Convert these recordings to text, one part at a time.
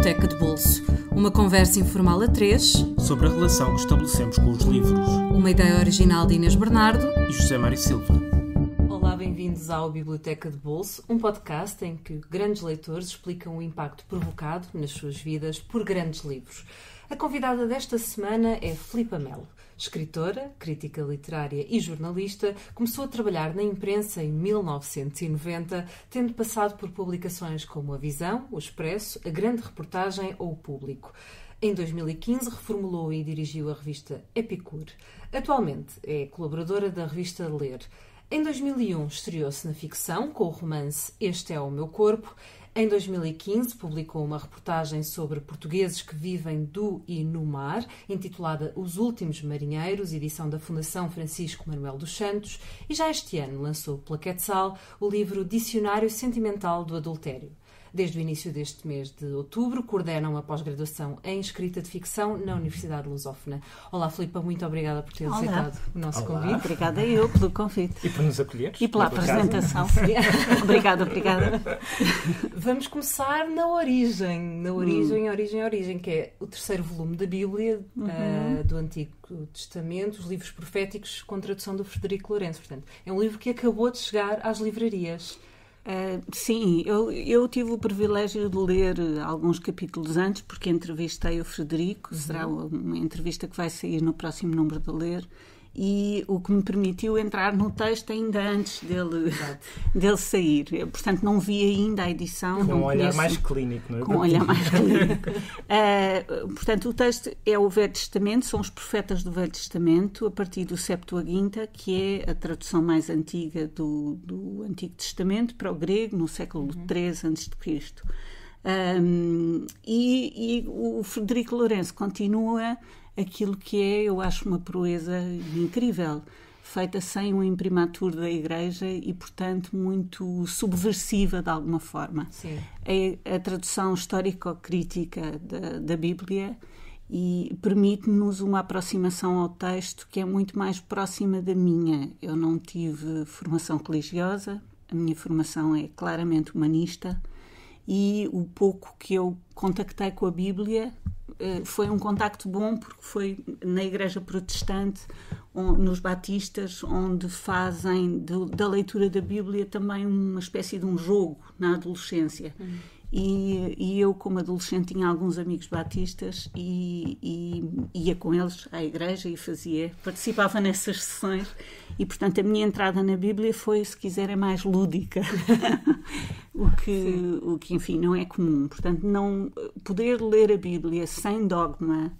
Biblioteca de Bolso. Uma conversa informal a três sobre a relação que estabelecemos com os livros. Uma ideia original de Inês Bernardo E José Mário Silva. Olá, bem-vindos ao Biblioteca de Bolso, um podcast em que grandes leitores explicam o impacto provocado nas suas vidas por grandes livros. A convidada desta semana é Filipa Melo. Escritora, crítica literária e jornalista, começou a trabalhar na imprensa em 1990, tendo passado por publicações como A Visão, O Expresso, A Grande Reportagem ou O Público. Em 2015 reformulou e dirigiu a revista Epicure. Atualmente é colaboradora da revista Ler. Em 2001 estreou-se na ficção com o romance Este é o Meu Corpo. Em 2015 publicou uma reportagem sobre portugueses que vivem do e no mar, intitulada Os Últimos Marinheiros, edição da Fundação Francisco Manuel dos Santos, e já este ano lançou pela Quetzal o livro Dicionário Sentimental do Adultério. Desde o início deste mês de outubro, coordena uma pós-graduação em escrita de ficção na Universidade Lusófona. Olá, Filipa, muito obrigada por ter aceitado o nosso convite. Obrigada eu pelo convite. E por nos acolheres. E pela apresentação. Obrigada. Vamos começar na origem, que é o terceiro volume da Bíblia, do Antigo Testamento, os livros proféticos, com tradução do Frederico Lourenço. Portanto, é um livro que acabou de chegar às livrarias. Sim, eu tive o privilégio de ler alguns capítulos antes, porque entrevistei o Frederico, será uma entrevista que vai sair no próximo número de Ler, e o que me permitiu entrar no texto ainda antes dele sair. Eu, portanto, não vi ainda a edição. Com um olhar mais clínico, não é? Com um olhar mais clínico. Portanto, o texto é o Velho Testamento, são os profetas do Velho Testamento, a partir do Septuaginta, que é a tradução mais antiga do Antigo Testamento para o grego, no século III a.C. E o Frederico Lourenço continua aquilo que é, eu acho, uma proeza incrível, feita sem um imprimatur da Igreja e, portanto, muito subversiva de alguma forma. Sim. É a tradução histórico-crítica da Bíblia e permite-nos uma aproximação ao texto que é muito mais próxima da minha. Eu não tive formação religiosa, a minha formação é claramente humanista e o pouco que eu contactei com a Bíblia foi um contacto bom, porque foi na Igreja Protestante, nos batistas, onde fazem da leitura da Bíblia também uma espécie de um jogo na adolescência. E eu, como adolescente, tinha alguns amigos batistas e ia com eles à igreja e participava nessas sessões e, portanto, a minha entrada na Bíblia foi, se quiserem, mais lúdica, o que, enfim, não é comum. Portanto, não poder ler a Bíblia sem dogma,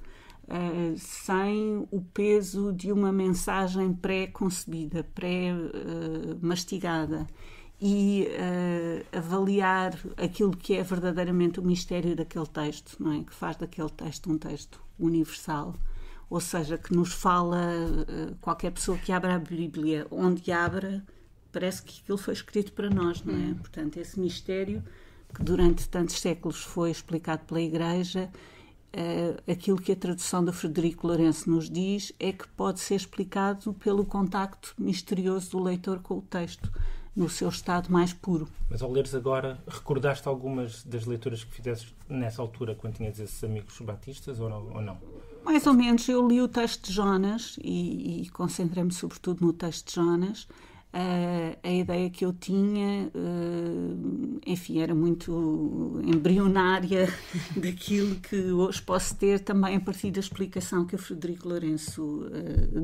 sem o peso de uma mensagem pré-concebida, pré-mastigada, e avaliar aquilo que é verdadeiramente o mistério daquele texto, não é? Que faz daquele texto um texto universal, ou seja, que nos fala, qualquer pessoa que abra a Bíblia, onde abra, parece que aquilo foi escrito para nós, não é? Portanto, esse mistério que durante tantos séculos foi explicado pela Igreja, aquilo que a tradução do Frederico Lourenço nos diz é que pode ser explicado pelo contacto misterioso do leitor com o texto, no seu estado mais puro. Mas ao leres agora, recordaste algumas das leituras que fizeste nessa altura, quando tinhas esses amigos batistas, ou não? Mais ou menos. Eu li o texto de Jonas e concentrei-me sobretudo no texto de Jonas. A ideia que eu tinha, enfim, era muito embrionária daquilo que hoje posso ter também a partir da explicação que o Frederico Lourenço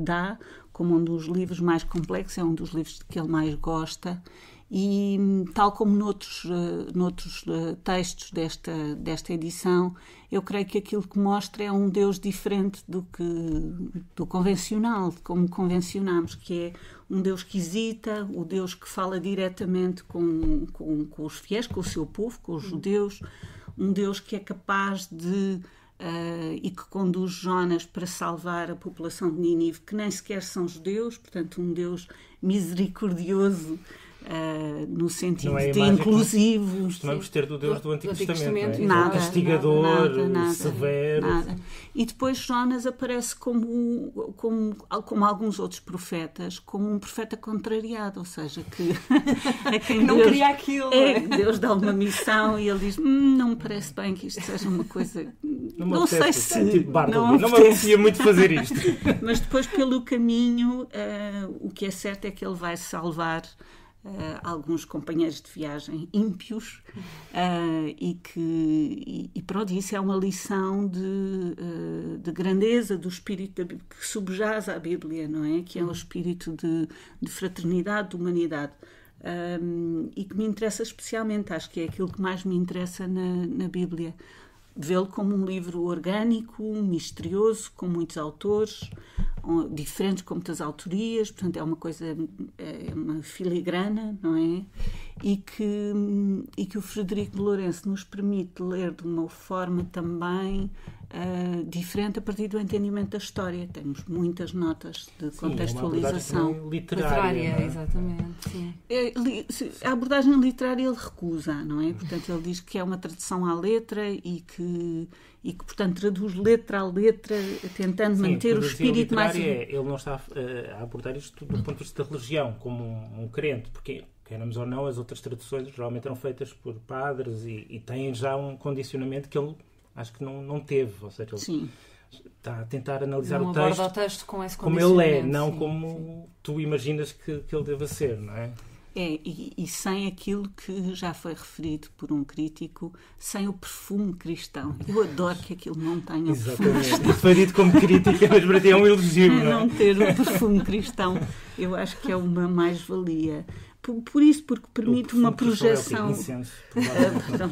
dá, como um dos livros mais complexos, é um dos livros que ele mais gosta, e tal como noutros textos desta edição, eu creio que aquilo que mostra é um Deus diferente do convencional, como convencionamos, que é um Deus que hesita, o Deus que fala diretamente com os fiéis, com o seu povo, com os judeus, um Deus que é capaz de e que conduz Jonas para salvar a população de Nínive, que nem sequer são judeus, portanto um Deus misericordioso no sentido Não é a de imagem inclusivo. Costumamos ter do Deus do Antigo Testamento, não é? Nada, castigador, nada, severo. nada. E depois Jonas aparece como alguns outros profetas, como um profeta contrariado, ou seja, que a quem não Deus, queria aquilo. Deus dá uma missão e ele diz: não me parece bem que isto seja uma coisa. Não sei se. Tipo Bartleby, não me apetecia muito fazer isto. Mas depois, pelo caminho, o que é certo é que ele vai salvar alguns companheiros de viagem ímpios e pronto, isso é uma lição de grandeza do espírito que subjaz à Bíblia, não é? Que é o espírito de fraternidade, de humanidade. E que me interessa especialmente, acho que é aquilo que mais me interessa na Bíblia. Vê-lo como um livro orgânico, misterioso, com muitos autores, diferentes com muitas autorias, portanto é uma coisa, é uma filigrana, não é? E que o Frederico de Lourenço nos permite ler de uma forma também diferente a partir do entendimento da história. Temos muitas notas de contextualização. É uma literária, exatamente. Sim. A abordagem literária ele recusa, não é? Portanto, ele diz que é uma tradução à letra e que portanto, traduz letra a letra, tentando manter o espírito mais... Ele não está a abordar isto do ponto de vista da religião, como um crente, porque, queiramos ou não, as outras traduções geralmente eram feitas por padres e têm já um condicionamento que ele acho que não teve, ou seja, ele está a tentar analisar o texto com esse como ele é, não como tu imaginas que ele deva ser, não é? E sem aquilo que já foi referido por um crítico, sem o perfume cristão. Eu adoro que aquilo não tenha o perfume cristão. Exatamente. Foi dito como crítica, mas para ti é um elogio, não é? Não ter o perfume cristão, eu acho que é uma mais-valia. Por isso, porque permite uma projeção... Incenso,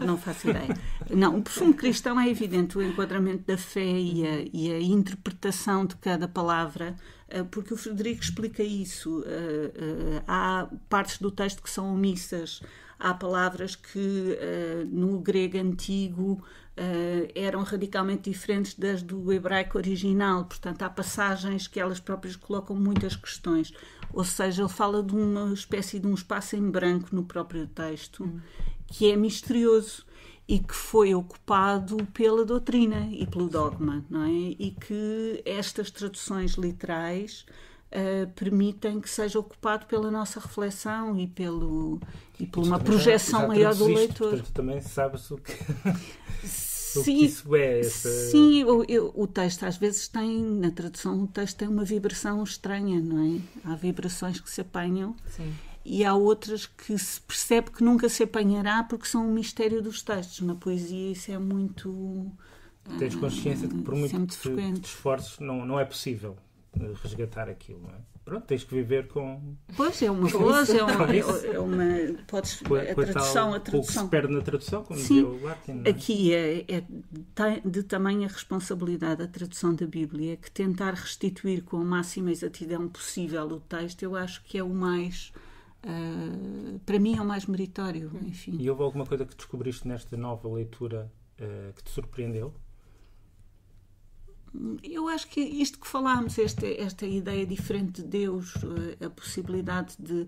não faço ideia. Não, o perfume cristão é evidente, o enquadramento da fé e a interpretação de cada palavra, porque o Frederico explica isso. Há partes do texto que são omissas, há palavras que no grego antigo eram radicalmente diferentes das do hebraico original, portanto há passagens que elas próprias colocam muitas questões, ou seja, ele fala de uma espécie de um espaço em branco no próprio texto que é misterioso e que foi ocupado pela doutrina e pelo dogma, não é? E que estas traduções literais permitem que seja ocupado pela nossa reflexão e por uma projeção maior do leitor. Portanto, também sabes o que... Sim, isso é sim, o texto às vezes tem, na tradução, o texto tem uma vibração estranha, não é? Há vibrações que se apanham. Sim. E há outras que se percebe que nunca se apanhará porque são um mistério dos textos. Na poesia isso é muito... Tens consciência de que por muito que te esforços não é possível resgatar aquilo, não é? Pronto, tens que viver com... Pois, é uma voz, é uma... Podes, a tradução... O que se perde na tradução, como sim, dizia o Larkin, não é? Aqui é de tamanha responsabilidade a tradução da Bíblia que tentar restituir com a máxima exatidão possível o texto, eu acho que é o mais... para mim é o mais meritório, enfim. E houve alguma coisa que descobriste nesta nova leitura que te surpreendeu? Eu acho que isto que falámos, esta ideia diferente de Deus, a possibilidade de...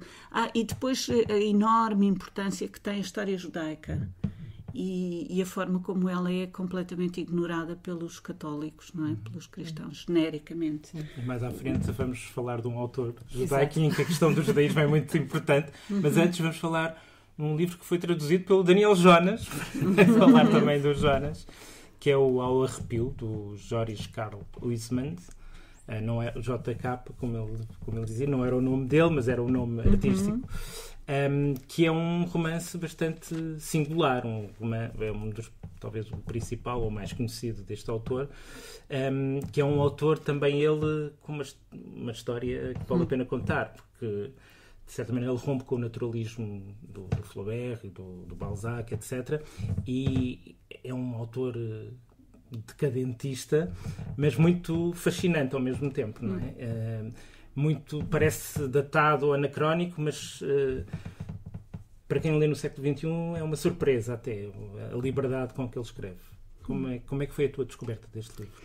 e depois a enorme importância que tem a história judaica e a forma como ela é completamente ignorada pelos católicos, não é? Pelos cristãos, genericamente. E mais à frente vamos falar de um autor judaico em que a questão do judaísmo é muito importante, mas antes vamos falar num livro que foi traduzido pelo Daniel Jonas, falar também do Jonas, que é o Ao Arrepio, do Joris Karl Huysmans. Não é JK, como ele dizia, não era o nome dele, mas era o nome artístico. Que é um romance bastante singular, é um dos, talvez o principal ou mais conhecido deste autor, que é um autor também ele com uma história que vale a pena contar, porque de certa maneira ele rompe com o naturalismo do Flaubert e do Balzac, etc. E é um autor decadentista, mas muito fascinante ao mesmo tempo, não é? Muito, parece datado ou anacrónico, mas para quem lê no século XXI é uma surpresa até a liberdade com que ele escreve. Como é que foi a tua descoberta deste livro?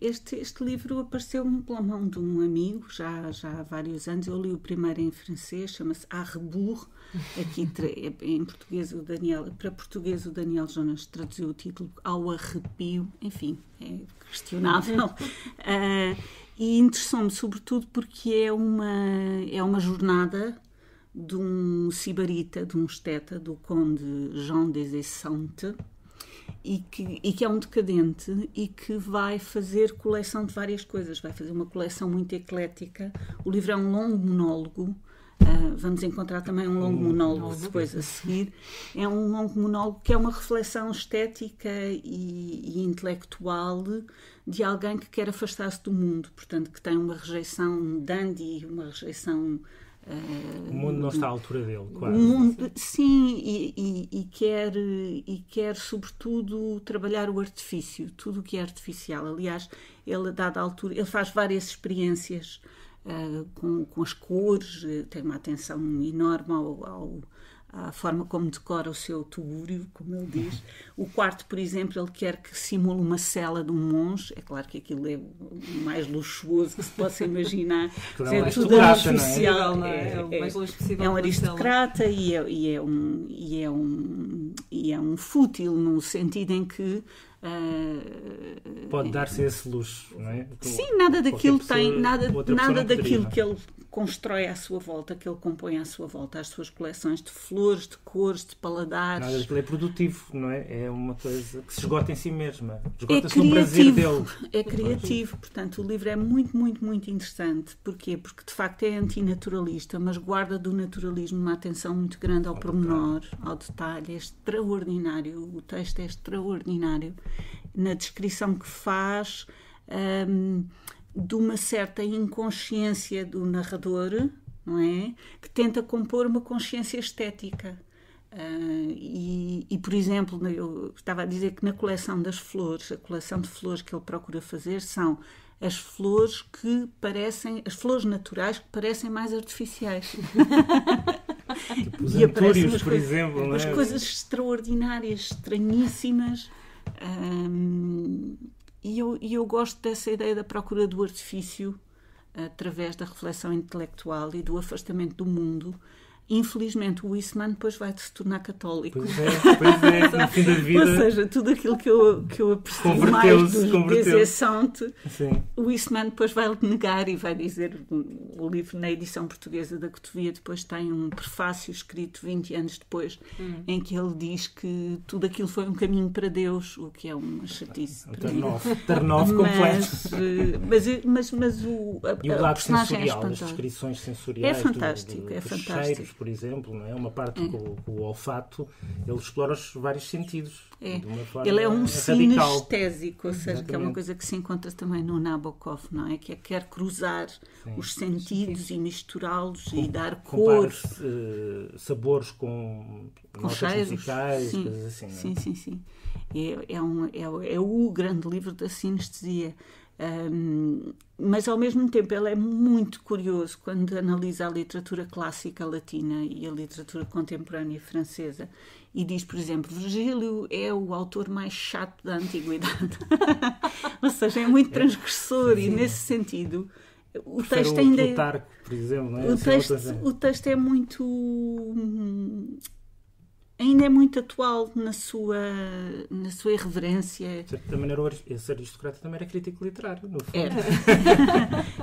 Este livro apareceu-me pela mão de um amigo já há vários anos. Eu li o primeiro em francês, chama-se A Rebours. Aqui em português para português o Daniel Jonas traduziu o título Ao Arrepio. Enfim, é questionável. E interessou-me sobretudo porque é uma jornada de um sibarita, de um esteta, do conde Jean des Essentes, e que é um decadente e que vai fazer coleção de várias coisas, vai fazer uma coleção muito eclética. O livro é um longo monólogo, vamos encontrar também um longo monólogo depois a seguir. É um longo monólogo que é uma reflexão estética e intelectual de alguém que quer afastar-se do mundo, portanto que tem uma rejeição dandy, uma rejeição... O mundo não está à altura dele, quase. O mundo, sim, e quer sobretudo trabalhar o artifício, tudo o que é artificial. Aliás, ele a dada altura, ele faz várias experiências com as cores, tem uma atenção enorme à forma como decora o seu tubúrio, como ele diz. O quarto, por exemplo, ele quer que simule uma cela de um monge. É claro que aquilo é o mais luxuoso que se possa imaginar. É tudo artificial, não é? É o mais longe possível. É um aristocrata e é um fútil no sentido em que pode dar-se esse luxo, não é? Sim, nada daquilo tem, nada daquilo que ele constrói à sua volta, que ele compõe à sua volta, as suas coleções de flores, de cores, de paladares. Nada daquilo é produtivo, não é? É uma coisa que se esgota em si mesma. Esgota-se no prazer dele. É criativo, portanto, o livro é muito, muito, muito interessante. Porquê? Porque, de facto, é antinaturalista, mas guarda do naturalismo uma atenção muito grande ao pormenor, ao detalhe. É extraordinário. O texto é extraordinário. Na descrição que faz... de uma certa inconsciência do narrador, não é? Que tenta compor uma consciência estética. Por exemplo, eu estava a dizer que na coleção das flores, a coleção de flores que ele procura fazer são as flores que parecem, as flores naturais que parecem mais artificiais. Tipo os antúrios, por exemplo. As coisas extraordinárias, estranhíssimas. E eu gosto dessa ideia da procura do artifício através da reflexão intelectual e do afastamento do mundo. Infelizmente, o Huysmans depois vai se tornar católico. Pois é, no fim da vida. Ou seja, tudo aquilo que eu aprecio mais dos Des Essentes, o Huysmans depois vai-lhe negar e vai dizer, o livro na edição portuguesa da Cotovia depois tem um prefácio escrito 20 anos depois, em que ele diz que tudo aquilo foi um caminho para Deus, o que é uma chatice. Turn-off completo. Mas o lado sensorial, as descrições sensoriais é fantástico, dos cheiros, por exemplo, não é? Uma parte com o olfato, ele explora os vários sentidos. De uma forma ele é um radical. Sinestésico, ou seja, que é uma coisa que se encontra também no Nabokov, não é? Que quer cruzar os sentidos e misturá-los e dar cor. Sabores com notas cheiros musicais, coisas assim. Não é? Sim. É o grande livro da sinestesia. Mas ao mesmo tempo ele é muito curioso quando analisa a literatura clássica latina e a literatura contemporânea francesa e diz, por exemplo, Virgílio é o autor mais chato da antiguidade. Ou seja, é muito transgressor e nesse sentido o texto ainda Plutarco, por exemplo, não é? O texto é muito... ainda é muito atual na sua irreverência. De certa maneira, esse aristocrata também era crítico literário, no fundo.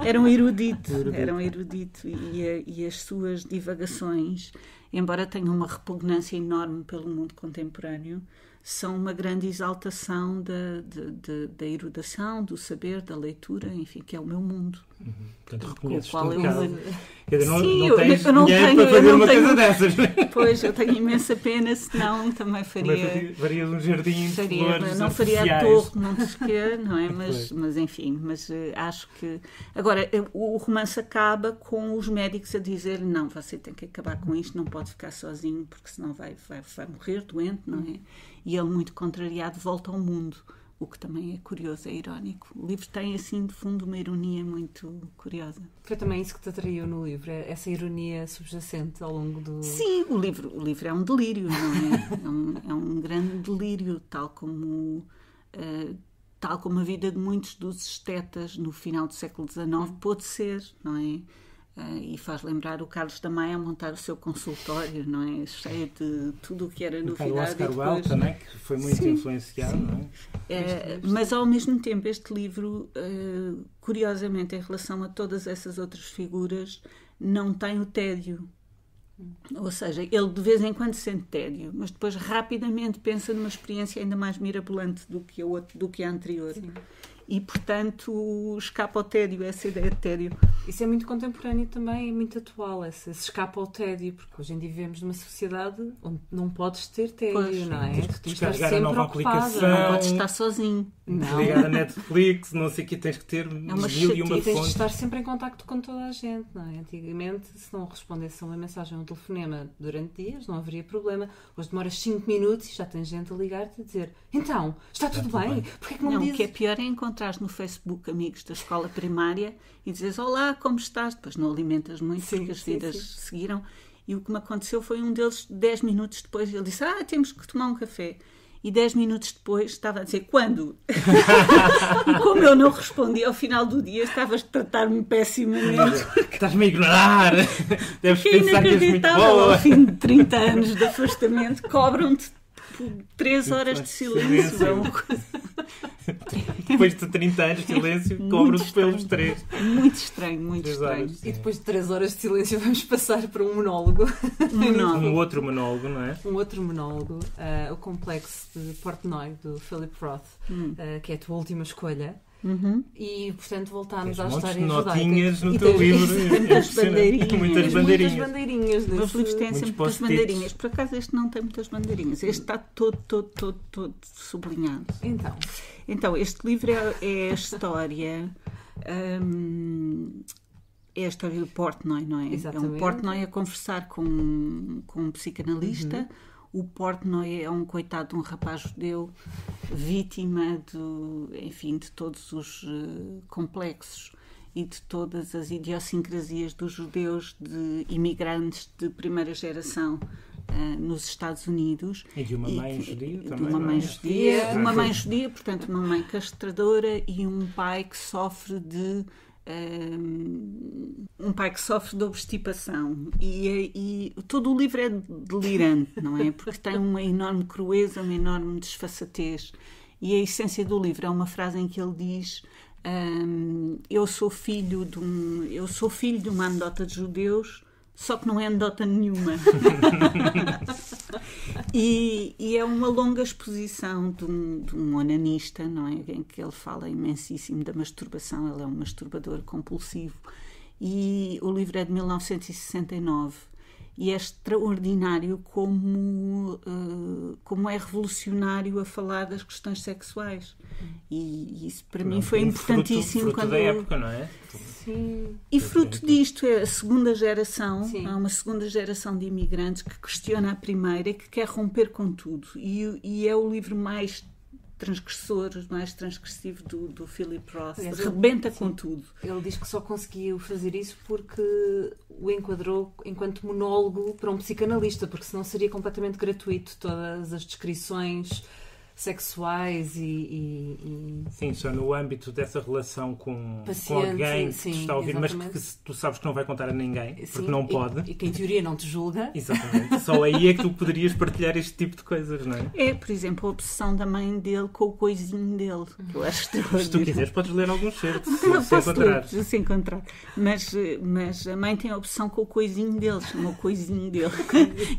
Era um erudito. E as suas divagações, embora tenham uma repugnância enorme pelo mundo contemporâneo, são uma grande exaltação da erudação, do saber, da leitura, enfim, que é o meu mundo. Portanto, reconheces qual todo eu... não tens dinheiro para fazer uma coisa dessas. Pois, eu tenho imensa pena, senão também faria... Faria um jardim de flores não faria a torre, não sei o quê, não é? Mas enfim, acho que... Agora, o romance acaba com os médicos a dizer não, você tem que acabar com isto, não pode ficar sozinho, porque senão vai morrer doente, não é? E ele, muito contrariado, volta ao mundo. O que também é curioso, é irónico. O livro tem, assim, de fundo, uma ironia muito curiosa. Foi também isso que te atraiu no livro, essa ironia subjacente ao longo do... Sim, o livro é um delírio, não é? É um grande delírio, tal como tal como a vida de muitos dos estetas no final do século XIX pôde ser, não é? E faz lembrar o Carlos da Maia a montar o seu consultório, não é? Cheio de tudo o que era novidade. O Oscar Wilde também, que foi muito influenciado, não é? Mas ao mesmo tempo este livro, curiosamente, em relação a todas essas outras figuras, não tem o tédio. Ou seja, ele de vez em quando sente tédio, mas depois rapidamente pensa numa experiência ainda mais mirabolante do que a anterior. Sim. E, portanto, escapa ao tédio, essa ideia de tédio. Isso é muito contemporâneo também e muito atual, esse escapa ao tédio, porque hoje em dia vivemos numa sociedade onde não podes ter tédio, pois, não é? Tens que descarregar a nova aplicação, não podes estar sozinho. Ligar a Netflix, não sei o que, tens que ter mil e uma fontes. Tens de estar sempre em contacto com toda a gente, não é? Antigamente, se não respondesse a uma mensagem ou um telefonema durante dias, não haveria problema. Hoje demoras 5 minutos e já tens gente a ligar-te e a dizer: então, está tudo bem? Porquê que não me dizes? O que é pior é encontrar no Facebook amigos da escola primária e dizes: olá, como estás? Depois não alimentas muito, porque as vidas seguiram. E o que me aconteceu foi um deles, 10 minutos depois, ele disse: temos que tomar um café. E 10 minutos depois estava a dizer: quando? E como eu não respondi ao final do dia, estavas a tratar-me pessimamente. Estás-me a ignorar. Deves pensar que és muito boa. Ao fim de 30 anos de afastamento, cobram-te 3 horas de silêncio. É uma coisa... Depois de 30 anos de silêncio, cobram-te pelos 3. Muito estranho, muito estranho. Horas, e depois de 3 horas de silêncio vamos passar para um monólogo. Um outro monólogo, não é? Um outro monólogo, o Complexo de Portnoy, do Philip Roth, que é a tua última escolha. E, portanto, voltámos à história judaica. Notinhas no teu livro. Muitas bandeirinhas. Muitas bandeirinhas. Os livros têm sempre muitas bandeirinhas. Por acaso este não tem muitas bandeirinhas. Este está todo sublinhado. Então, este livro é a história... é a história do Portnoy, não é? Exatamente. É um Portnoy a conversar com um psicanalista. O Portnoy é um coitado de um rapaz judeu, vítima de todos os complexos e de todas as idiosincrasias dos judeus, de imigrantes de primeira geração nos Estados Unidos. E de uma mãe judia também. De uma mãe judia, portanto, uma mãe castradora e um pai que sofre de obstipação e todo o livro é delirante, não é? Porque tem uma enorme crueza, uma enorme desfaçatez, e a essência do livro é uma frase em que ele diz: eu sou filho de uma anedota de judeus, só que não é anedota nenhuma. E é uma longa exposição de um onanista, não é? Em que ele fala imensíssimo da masturbação. Ele é um masturbador compulsivo. E o livro é de 1969 e é extraordinário como é revolucionário a falar das questões sexuais. E isso para mim foi importantíssimo. Fruto da época, não é? Sim. E fruto disto é a segunda geração. Há uma segunda geração de imigrantes que questiona a primeira e que quer romper com tudo. E é o livro mais transgressor, mais transgressivo do Philip Roth. Rebenta com tudo. Ele diz que só conseguiu fazer isso porque o enquadrou enquanto monólogo para um psicanalista, porque senão seria completamente gratuito todas as descrições sexuais e... Sim, só no âmbito dessa relação com alguém que te está a ouvir, exatamente. Mas que tu sabes que não vai contar a ninguém, porque não pode. E que em teoria não te julga. Exatamente. Só aí é que tu poderias partilhar este tipo de coisas, não é? É, por exemplo, a obsessão da mãe dele com o coisinho dele, que eu acho extraordinário. Se tu quiseres, podes ler alguns certos, se encontrar. Mas a mãe tem a obsessão com o coisinho dele, chama o coisinho dele.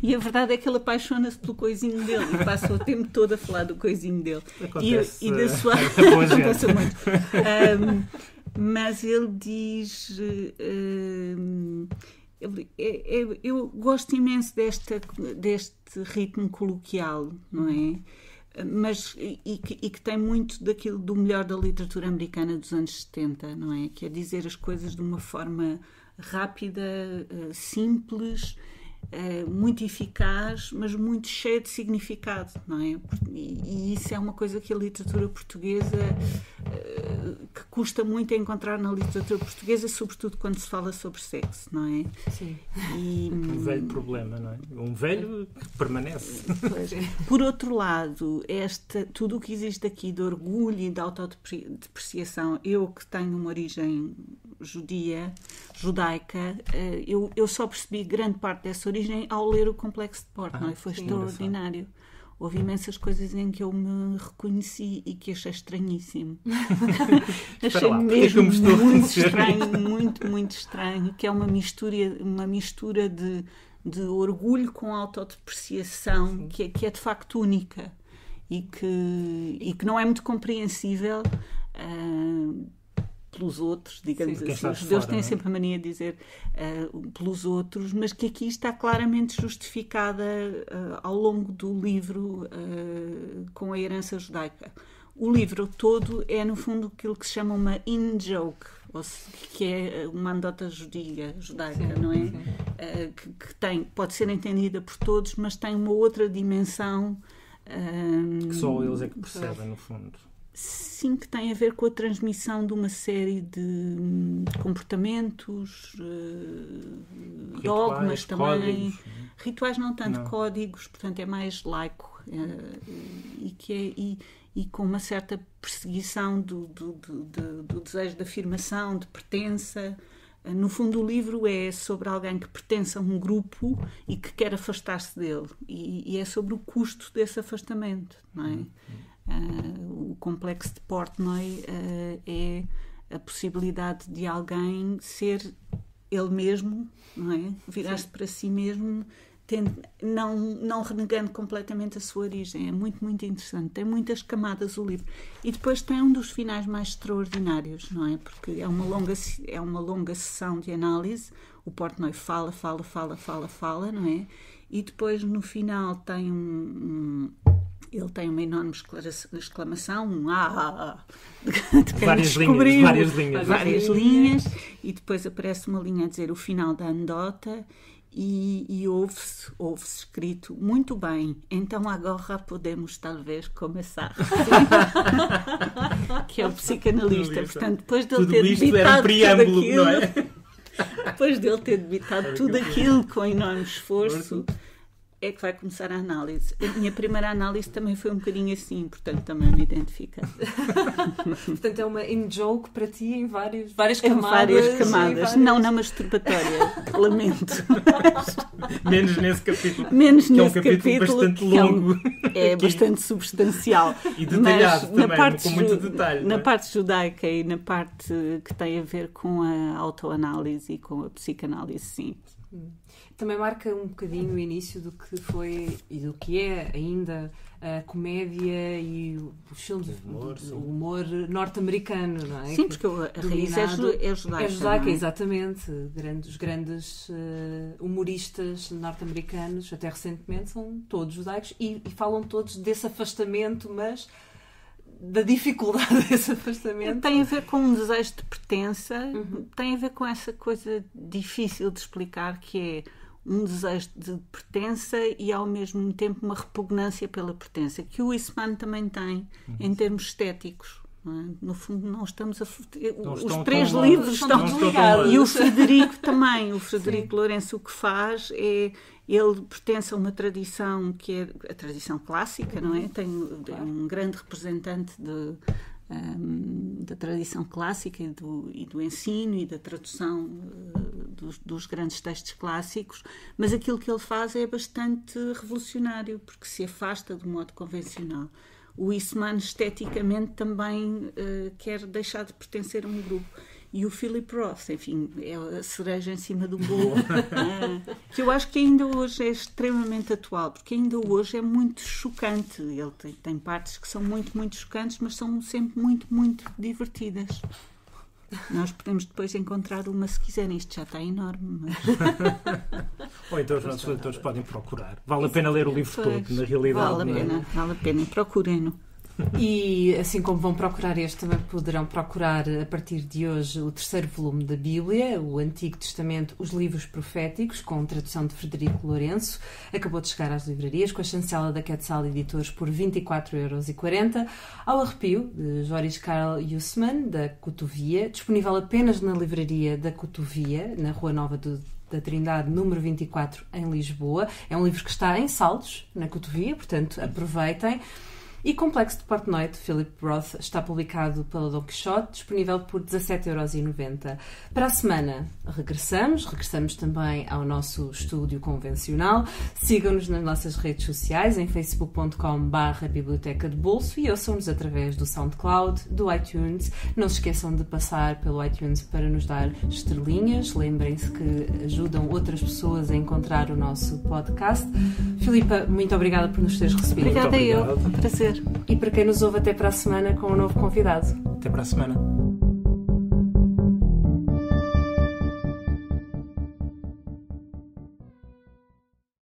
E a verdade é que ele apaixona-se pelo coisinho dele e passa o tempo todo a falar do coisinho dele. Acontece, e da sua acontece muito. Mas ele diz eu gosto imenso deste ritmo coloquial, não é? Mas e que tem muito daquilo do melhor da literatura americana dos anos 70, não é? Que é dizer as coisas de uma forma rápida, simples, muito eficaz, mas muito cheia de significado, não é? E isso é uma coisa que a literatura portuguesa que custa muito a encontrar na literatura portuguesa, sobretudo quando se fala sobre sexo, não é? Sim. Um velho problema, não é? Um velho que permanece. Pois. Por outro lado, tudo o que existe aqui de orgulho e de autodepreciação, eu que tenho uma origem judaica, eu só percebi grande parte dessa origem ao ler o Complexo de Portnoy. Foi extraordinário. Houve imensas coisas em que eu me reconheci e que achei estranhíssimo. Achei mesmo muito estranho, muito estranho, que é uma mistura de orgulho com autodepreciação, que é de facto única e que não é muito compreensível pelos outros, digamos assim. Os judeus têm sempre a mania de dizer pelos outros, mas que aqui está claramente justificada ao longo do livro com a herança judaica. O livro todo é, no fundo, aquilo que se chama uma in-joke, que é uma anedota judaica, não é? Que pode ser entendida por todos, mas tem uma outra dimensão que só eles é que percebem, no fundo. Sim, que tem a ver com a transmissão de uma série de comportamentos, dogmas também, códigos. Rituais não tanto, códigos, portanto é mais laico e com uma certa perseguição do desejo de afirmação, de pertença. No fundo, o livro é sobre alguém que pertence a um grupo e que quer afastar-se dele, e é sobre o custo desse afastamento, não é? O Complexo de Portnoy é a possibilidade de alguém ser ele mesmo, não é? Virar-se para si mesmo, não renegando completamente a sua origem. É muito, muito interessante. Tem muitas camadas o livro. E depois tem um dos finais mais extraordinários, não é? Porque é uma longa sessão de análise. O Portnoy fala, não é? E depois, no final, tem ele tem uma enorme exclamação, de quem descobriu várias linhas, e depois aparece uma linha a dizer o final da anedota, e ouve-se escrito muito bem, então agora podemos talvez começar. Que é o psicanalista. Portanto, depois de ele ter debitado tudo aquilo, não é? Depois de ele ter debitado tudo aquilo com enorme esforço, é que vai começar a análise. A minha primeira análise também foi um bocadinho assim, portanto também me identifica. Portanto é uma in-joke para ti em várias camadas. Em várias camadas. Não na masturbatória, lamento. Menos nesse capítulo. Menos que nesse é um capítulo bastante longo. É bastante substancial. E detalhado também, com muito detalhe. Na parte judaica e na parte que tem a ver com a autoanálise e com a psicanálise, sim. Também marca um bocadinho o início do que foi e do que é ainda a comédia e os filmes o humor norte-americano, não é? Sim, porque a raiz é judaica. É judaica, exatamente. Os grandes humoristas norte-americanos, até recentemente, são todos judaicos e falam todos desse afastamento, mas da dificuldade desse afastamento. Tem a ver com um desejo de pertença, tem a ver com essa coisa difícil de explicar, que é um desejo de pertença e ao mesmo tempo uma repugnância pela pertença, que o Eastman também tem em termos estéticos. Não é? No fundo, não estamos os três livros estão ligados. E o Frederico também. O Frederico Lourenço, o que faz é... Ele pertence a uma tradição que é a tradição clássica, não é? É um grande representante da tradição clássica e do ensino e da tradução dos grandes textos clássicos, mas aquilo que ele faz é bastante revolucionário, porque se afasta do modo convencional. O Eastman, esteticamente, também quer deixar de pertencer a um grupo. E o Philip Roth, enfim, é a cereja em cima do bolo, que eu acho que ainda hoje é extremamente atual, porque ainda hoje é muito chocante. Ele tem partes que são muito, muito chocantes, mas são sempre muito, muito divertidas. Nós podemos depois encontrar uma, se quiserem. Isto já está enorme. Mas... Ou então os nossos leitores podem procurar. Vale a pena ler o livro todo, na realidade. Vale a pena. Procurem-no. E assim como vão procurar este, também poderão procurar a partir de hoje o terceiro volume da Bíblia, o Antigo Testamento, os livros proféticos, com tradução de Frederico Lourenço. Acabou de chegar às livrarias com a chancela da Quetzal Editores por 24,40€. Ao Arrepio, de Joris Karl Huysman, da Cotovia, disponível apenas na livraria da Cotovia, na Rua Nova da Trindade, número 24, em Lisboa. É um livro que está em saldos na Cotovia, portanto, aproveitem. E Complexo de Portnoy, de Philip Roth, está publicado pela Dom Quixote, disponível por 17,90€. Para a semana regressamos também ao nosso estúdio convencional. Sigam-nos nas nossas redes sociais, em facebook.com/Biblioteca de Bolso, e ouçam-nos através do SoundCloud, do iTunes. Não se esqueçam de passar pelo iTunes para nos dar estrelinhas. Lembrem-se que ajudam outras pessoas a encontrar o nosso podcast. Filipa, muito obrigada por nos teres recebido. Obrigada eu, prazer. E para quem nos ouve, até para a semana com um novo convidado. Até para a semana.